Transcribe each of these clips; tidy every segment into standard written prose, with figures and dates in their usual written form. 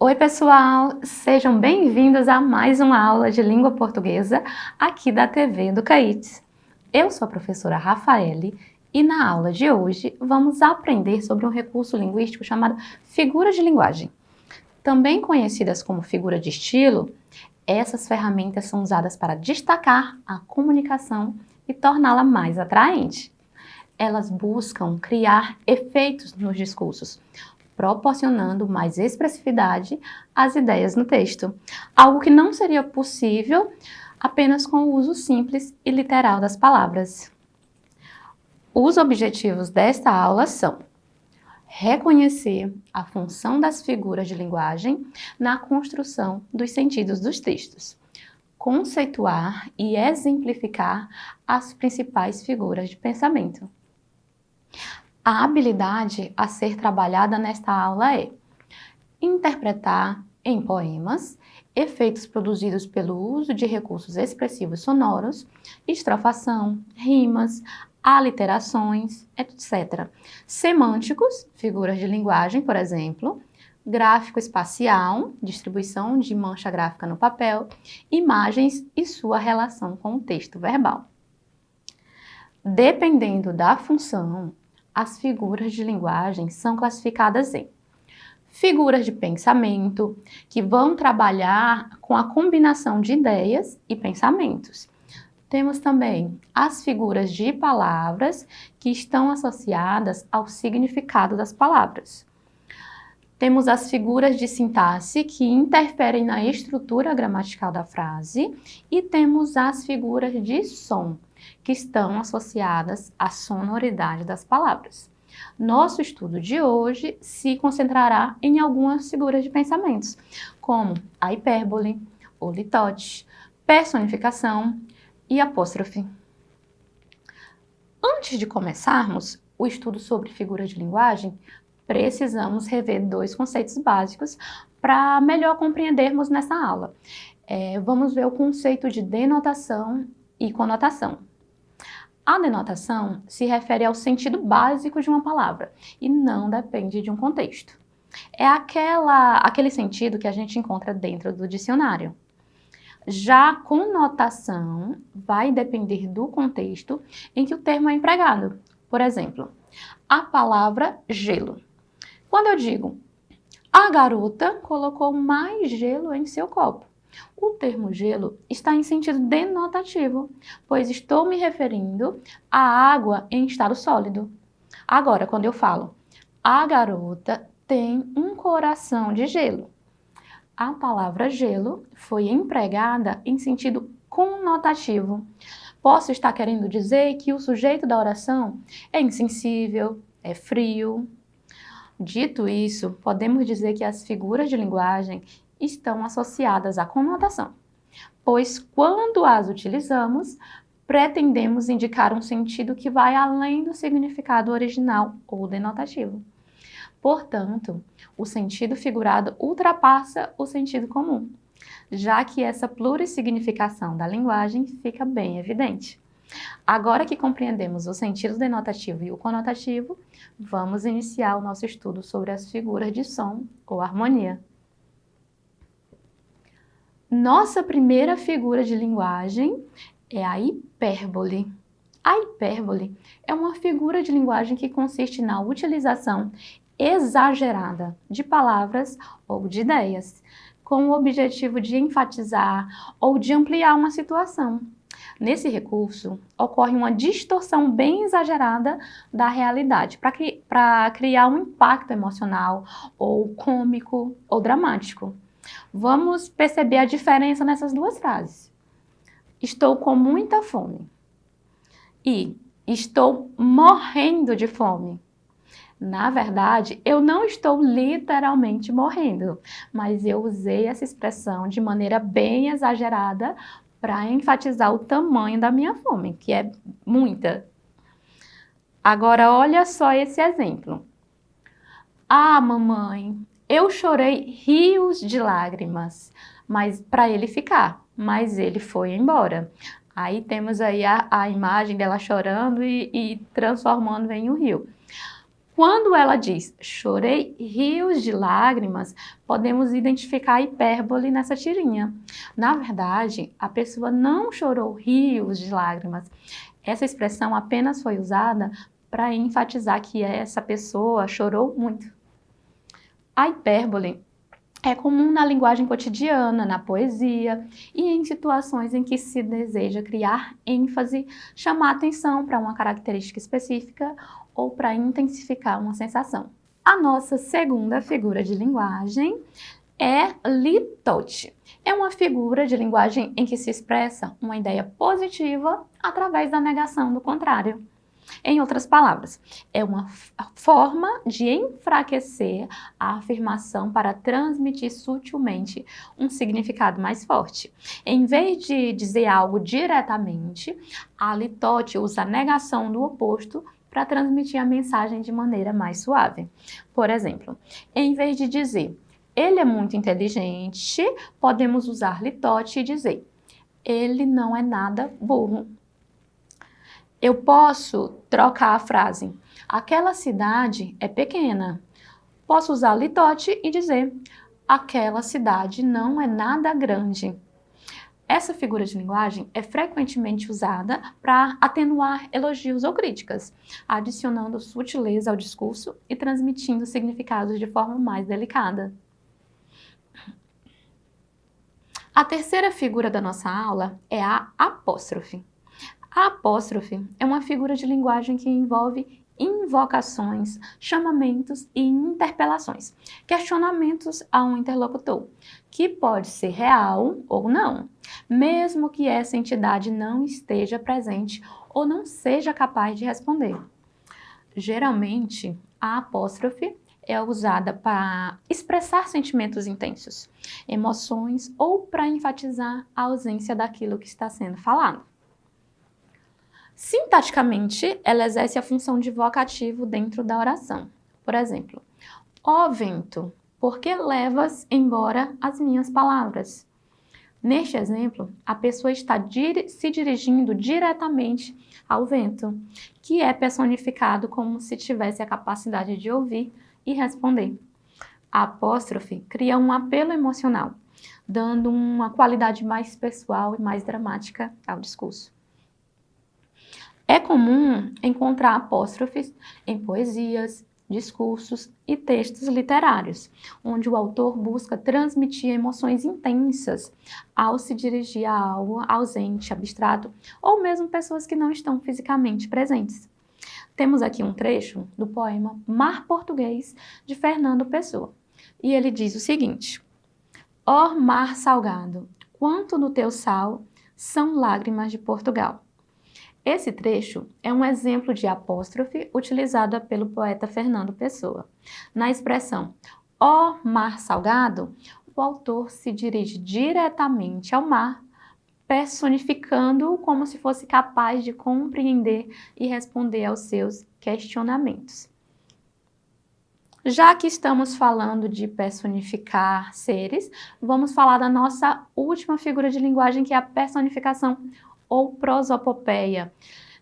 Oi, pessoal! Sejam bem-vindos a mais uma aula de língua portuguesa aqui da TV do CAIT. Eu sou a professora Rafaele e na aula de hoje vamos aprender sobre um recurso linguístico chamado figura de linguagem. Também conhecidas como figura de estilo, essas ferramentas são usadas para destacar a comunicação e torná-la mais atraente. Elas buscam criar efeitos nos discursos, proporcionando mais expressividade às ideias no texto, algo que não seria possível apenas com o uso simples e literal das palavras. Os objetivos desta aula são reconhecer a função das figuras de linguagem na construção dos sentidos dos textos, conceituar e exemplificar as principais figuras de pensamento. A habilidade a ser trabalhada nesta aula é interpretar em poemas efeitos produzidos pelo uso de recursos expressivos sonoros, estrofação, rimas, aliterações, etc. Semânticos, figuras de linguagem, por exemplo, gráfico espacial, distribuição de mancha gráfica no papel, imagens e sua relação com o texto verbal. Dependendo da função, as figuras de linguagem são classificadas em figuras de pensamento, que vão trabalhar com a combinação de ideias e pensamentos. Temos também as figuras de palavras, que estão associadas ao significado das palavras. Temos as figuras de sintaxe, que interferem na estrutura gramatical da frase, e temos as figuras de som, que estão associadas à sonoridade das palavras. Nosso estudo de hoje se concentrará em algumas figuras de pensamentos, como a hipérbole, o litote, personificação e apóstrofe. Antes de começarmos o estudo sobre figuras de linguagem, precisamos rever dois conceitos básicos para melhor compreendermos nessa aula. Vamos ver o conceito de denotação e conotação. A denotação se refere ao sentido básico de uma palavra e não depende de um contexto. É aquele sentido que a gente encontra dentro do dicionário. Já a conotação vai depender do contexto em que o termo é empregado. Por exemplo, a palavra gelo. Quando eu digo, a garota colocou mais gelo em seu copo, o termo gelo está em sentido denotativo, pois estou me referindo à água em estado sólido. Agora, quando eu falo, a garota tem um coração de gelo, a palavra gelo foi empregada em sentido conotativo. Posso estar querendo dizer que o sujeito da oração é insensível, é frio. Dito isso, podemos dizer que as figuras de linguagem estão associadas à conotação, pois quando as utilizamos, pretendemos indicar um sentido que vai além do significado original ou denotativo. Portanto, o sentido figurado ultrapassa o sentido comum, já que essa plurissignificação da linguagem fica bem evidente. Agora que compreendemos o sentido denotativo e o conotativo, vamos iniciar o nosso estudo sobre as figuras de som ou harmonia. Nossa primeira figura de linguagem é a hipérbole. A hipérbole é uma figura de linguagem que consiste na utilização exagerada de palavras ou de ideias, com o objetivo de enfatizar ou de ampliar uma situação. Nesse recurso, ocorre uma distorção bem exagerada da realidade, para criar um impacto emocional, ou cômico, ou dramático. Vamos perceber a diferença nessas duas frases. Estou com muita fome e estou morrendo de fome. Na verdade, eu não estou literalmente morrendo, mas eu usei essa expressão de maneira bem exagerada para enfatizar o tamanho da minha fome, que é muita. Agora, olha só esse exemplo. Ah, mamãe, eu chorei rios de lágrimas, mas para ele ficar, mas ele foi embora. Aí temos aí a imagem dela chorando e transformando em um rio. Quando ela diz chorei rios de lágrimas, podemos identificar a hipérbole nessa tirinha. Na verdade, a pessoa não chorou rios de lágrimas. Essa expressão apenas foi usada para enfatizar que essa pessoa chorou muito. A hipérbole é comum na linguagem cotidiana, na poesia e em situações em que se deseja criar ênfase, chamar atenção para uma característica específica ou para intensificar uma sensação. A nossa segunda figura de linguagem é litote. É uma figura de linguagem em que se expressa uma ideia positiva através da negação do contrário. Em outras palavras, é uma forma de enfraquecer a afirmação para transmitir sutilmente um significado mais forte. Em vez de dizer algo diretamente, a litote usa a negação do oposto para transmitir a mensagem de maneira mais suave. Por exemplo, em vez de dizer ele é muito inteligente, podemos usar litote e dizer ele não é nada burro. Eu posso trocar a frase, aquela cidade é pequena. Posso usar litote e dizer, aquela cidade não é nada grande. Essa figura de linguagem é frequentemente usada para atenuar elogios ou críticas, adicionando sutileza ao discurso e transmitindo significados de forma mais delicada. A terceira figura da nossa aula é a apóstrofe. A apóstrofe é uma figura de linguagem que envolve invocações, chamamentos e interpelações, questionamentos a um interlocutor, que pode ser real ou não, mesmo que essa entidade não esteja presente ou não seja capaz de responder. Geralmente, a apóstrofe é usada para expressar sentimentos intensos, emoções ou para enfatizar a ausência daquilo que está sendo falado. Sintaticamente, ela exerce a função de vocativo dentro da oração. Por exemplo, ó vento, por que levas embora as minhas palavras? Neste exemplo, a pessoa está se dirigindo diretamente ao vento, que é personificado como se tivesse a capacidade de ouvir e responder. A apóstrofe cria um apelo emocional, dando uma qualidade mais pessoal e mais dramática ao discurso. É comum encontrar apóstrofes em poesias, discursos e textos literários, onde o autor busca transmitir emoções intensas ao se dirigir a algo ausente, abstrato, ou mesmo pessoas que não estão fisicamente presentes. Temos aqui um trecho do poema Mar Português, de Fernando Pessoa, e ele diz o seguinte: ó mar salgado, quanto no teu sal são lágrimas de Portugal. Esse trecho é um exemplo de apóstrofe utilizada pelo poeta Fernando Pessoa. Na expressão ó mar salgado, o autor se dirige diretamente ao mar, personificando-o como se fosse capaz de compreender e responder aos seus questionamentos. Já que estamos falando de personificar seres, vamos falar da nossa última figura de linguagem, que é a personificação ou prosopopeia,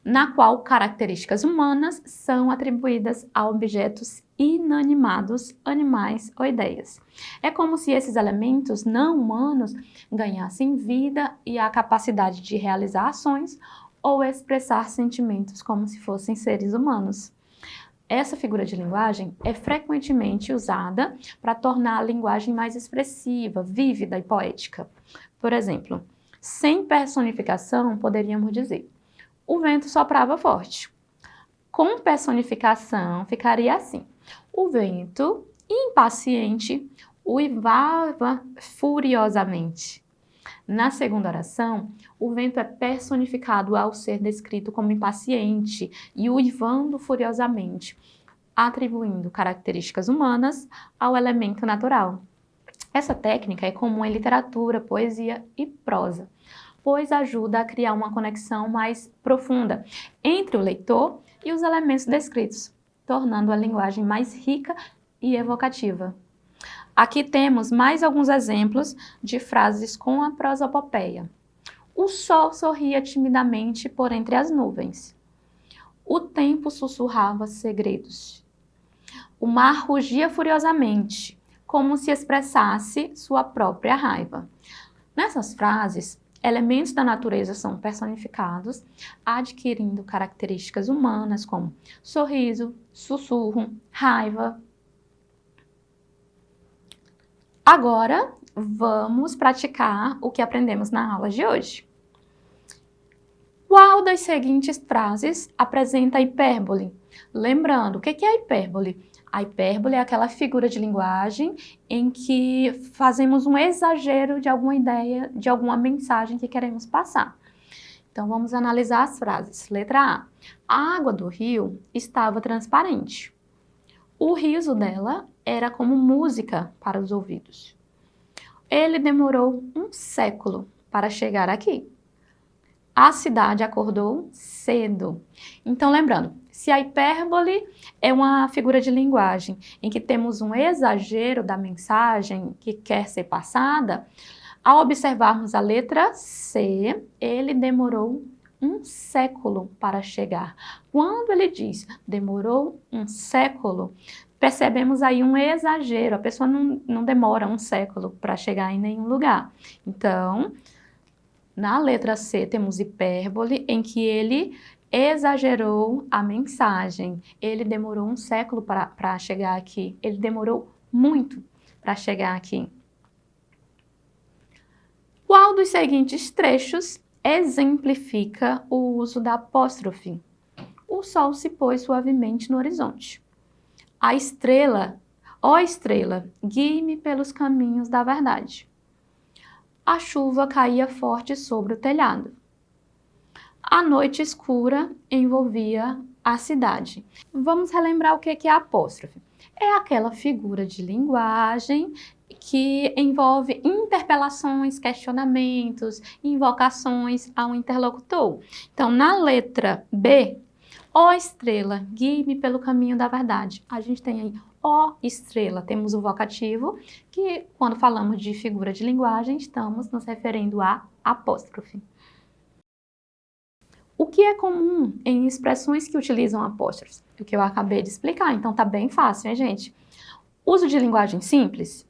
na qual características humanas são atribuídas a objetos inanimados, animais ou ideias. É como se esses elementos não humanos ganhassem vida e a capacidade de realizar ações ou expressar sentimentos como se fossem seres humanos. Essa figura de linguagem é frequentemente usada para tornar a linguagem mais expressiva, vívida e poética. Por exemplo, sem personificação, poderíamos dizer, o vento soprava forte. Com personificação, ficaria assim, o vento, impaciente, uivava furiosamente. Na segunda oração, o vento é personificado ao ser descrito como impaciente e uivando furiosamente, atribuindo características humanas ao elemento natural. Essa técnica é comum em literatura, poesia e prosa, pois ajuda a criar uma conexão mais profunda entre o leitor e os elementos descritos, tornando a linguagem mais rica e evocativa. Aqui temos mais alguns exemplos de frases com a prosopopeia. O sol sorria timidamente por entre as nuvens. O tempo sussurrava segredos. O mar rugia furiosamente, como se expressasse sua própria raiva. Nessas frases, elementos da natureza são personificados, adquirindo características humanas como sorriso, sussurro, raiva. Agora, vamos praticar o que aprendemos na aula de hoje. Qual das seguintes frases apresenta a hipérbole? Lembrando, o que é a hipérbole? A hipérbole é aquela figura de linguagem em que fazemos um exagero de alguma ideia, de alguma mensagem que queremos passar. Então, vamos analisar as frases. Letra A. A água do rio estava transparente. O riso dela era como música para os ouvidos. Ele demorou um século para chegar aqui. A cidade acordou cedo. Então, lembrando, se a hipérbole é uma figura de linguagem em que temos um exagero da mensagem que quer ser passada, ao observarmos a letra C, ele demorou um século para chegar. Quando ele diz demorou um século, percebemos aí um exagero. A pessoa não demora um século para chegar em nenhum lugar. Então, na letra C temos hipérbole em que ele exagerou a mensagem. Ele demorou um século para chegar aqui. Ele demorou muito para chegar aqui. Qual dos seguintes trechos exemplifica o uso da apóstrofe? O sol se pôs suavemente no horizonte. A estrela, ó estrela, guie-me pelos caminhos da verdade. A chuva caía forte sobre o telhado. A noite escura envolvia a cidade. Vamos relembrar o que é a apóstrofe. É aquela figura de linguagem que envolve interpelações, questionamentos, invocações ao interlocutor. Então, na letra B, ó estrela, guie-me pelo caminho da verdade. A gente tem aí ó estrela, temos o vocativo, que quando falamos de figura de linguagem, estamos nos referindo a apóstrofe. O que é comum em expressões que utilizam apóstrofes? O que eu acabei de explicar, então tá bem fácil, hein, gente? Uso de linguagem simples,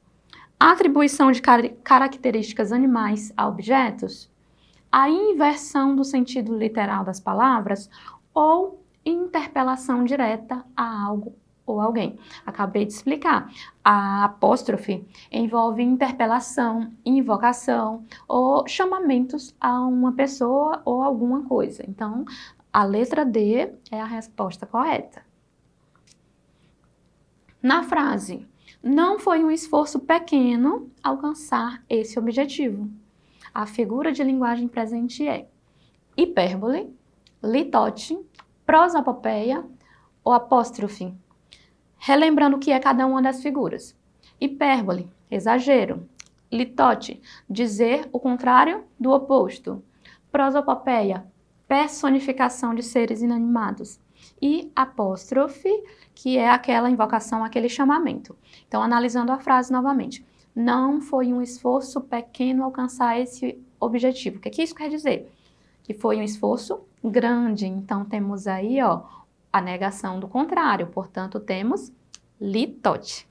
atribuição de características animais a objetos, a inversão do sentido literal das palavras ou interpelação direta a algo ou alguém. Acabei de explicar. A apóstrofe envolve interpelação, invocação ou chamamentos a uma pessoa ou alguma coisa. Então, a letra D é a resposta correta. Na frase, não foi um esforço pequeno alcançar esse objetivo. A figura de linguagem presente é hipérbole, litote, prosopopeia ou apóstrofe. Relembrando o que é cada uma das figuras. Hipérbole, exagero. Litote, dizer o contrário do oposto. Prosopopeia, personificação de seres inanimados. E apóstrofe, que é aquela invocação, aquele chamamento. Então, analisando a frase novamente. Não foi um esforço pequeno alcançar esse objetivo. O que isso quer dizer? Que foi um esforço grande. Então, temos aí, ó, a negação do contrário, portanto, temos litote.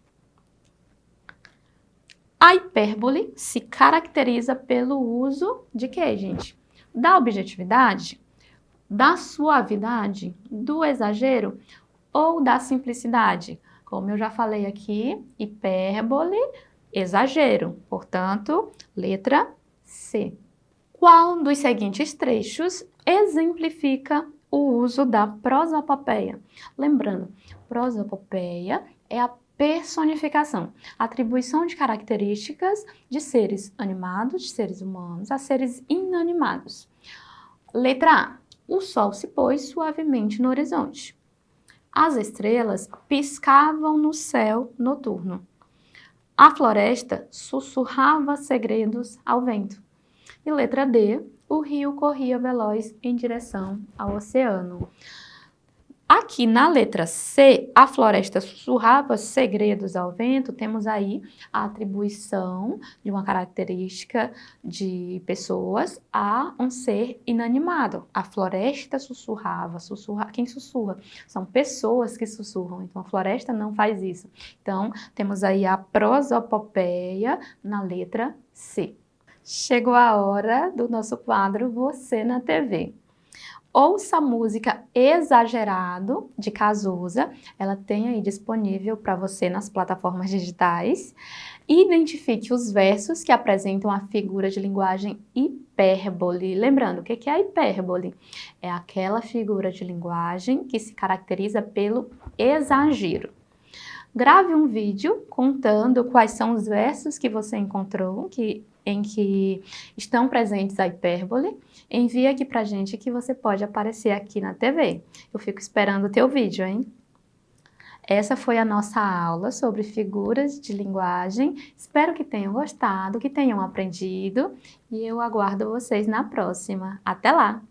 A hipérbole se caracteriza pelo uso de quê, gente? Da objetividade, da suavidade, do exagero ou da simplicidade. Como eu já falei aqui, hipérbole, exagero. Portanto, letra C. Qual dos seguintes trechos exemplifica o uso da prosopopeia? Lembrando, prosopopeia é a personificação, atribuição de características de seres animados, de seres humanos, a seres inanimados. Letra A. O sol se pôs suavemente no horizonte. As estrelas piscavam no céu noturno. A floresta sussurrava segredos ao vento. E letra D. O rio corria veloz em direção ao oceano. Aqui na letra C, a floresta sussurrava segredos ao vento, temos aí a atribuição de uma característica de pessoas a um ser inanimado. A floresta sussurrava, quem sussurra? São pessoas que sussurram, então a floresta não faz isso. Então, temos aí a prosopopeia na letra C. Chegou a hora do nosso quadro Você na TV. Ouça a música Exagerado, de Cazuza, ela tem aí disponível para você nas plataformas digitais. Identifique os versos que apresentam a figura de linguagem hipérbole. Lembrando, o que é a hipérbole? É aquela figura de linguagem que se caracteriza pelo exagero. Grave um vídeo contando quais são os versos que você encontrou em que estão presentes a hipérbole. Envie aqui pra gente que você pode aparecer aqui na TV. Eu fico esperando o teu vídeo, hein? Essa foi a nossa aula sobre figuras de linguagem. Espero que tenham gostado, que tenham aprendido e eu aguardo vocês na próxima. Até lá!